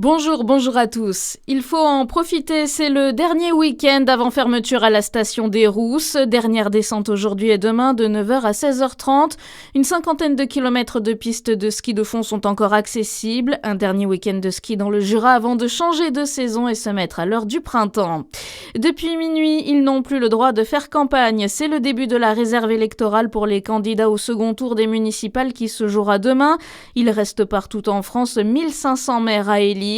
Bonjour à tous. Il faut en profiter, c'est le dernier week-end avant fermeture à la station des Rousses. Dernière descente aujourd'hui et demain de 9h à 16h30. Une cinquantaine de kilomètres de pistes de ski de fond sont encore accessibles. Un dernier week-end de ski dans le Jura avant de changer de saison et se mettre à l'heure du printemps. Depuis minuit, ils n'ont plus le droit de faire campagne. C'est le début de la réserve électorale pour les candidats au second tour des municipales qui se jouera demain. Il reste partout en France 1500 maires à élire.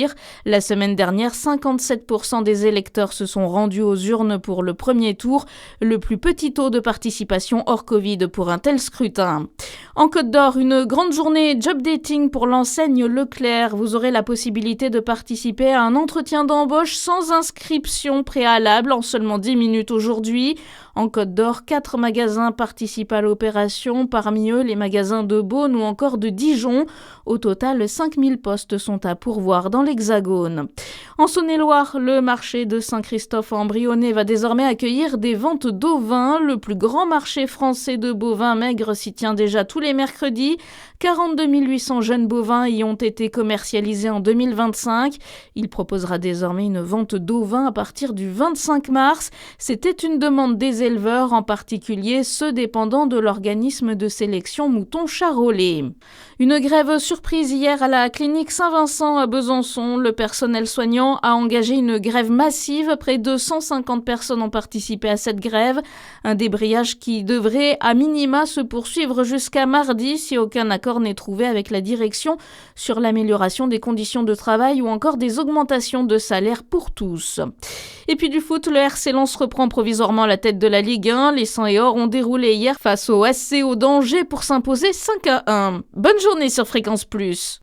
La semaine dernière, 57% des électeurs se sont rendus aux urnes pour le premier tour, le plus petit taux de participation hors Covid pour un tel scrutin. En Côte d'Or, une grande journée job dating pour l'enseigne Leclerc. Vous aurez la possibilité de participer à un entretien d'embauche sans inscription préalable en seulement 10 minutes aujourd'hui. En Côte d'Or, 4 magasins participent à l'opération, parmi eux les magasins de Beaune ou encore de Dijon. Au total, 5000 postes sont à pourvoir dans l'Hexagone. En Saône-et-Loire, le marché de Saint-Christophe-en-Brionnais va désormais accueillir des ventes d'ovins. Le plus grand marché français de bovins maigres s'y tient déjà tous les mercredis. 42 800 jeunes bovins y ont été commercialisés en 2025. Il proposera désormais une vente d'ovins à partir du 25 mars. C'était une demande des éleveurs, en particulier ceux dépendant de l'organisme de sélection mouton Charolais. Une grève surprise hier à la clinique Saint-Vincent à Besançon. Le personnel soignant a engagé une grève massive. Près de 150 personnes ont participé à cette grève. Un débrayage qui devrait à minima se poursuivre jusqu'à mardi si aucun accord n'est trouvé avec la direction sur l'amélioration des conditions de travail ou encore des augmentations de salaire pour tous. Et puis du foot, le RC Lens reprend provisoirement la tête de la Ligue 1. Les 100 et or ont déroulé hier face au SC d'Angers pour s'imposer 5-1. Bonne journée sur Fréquence Plus.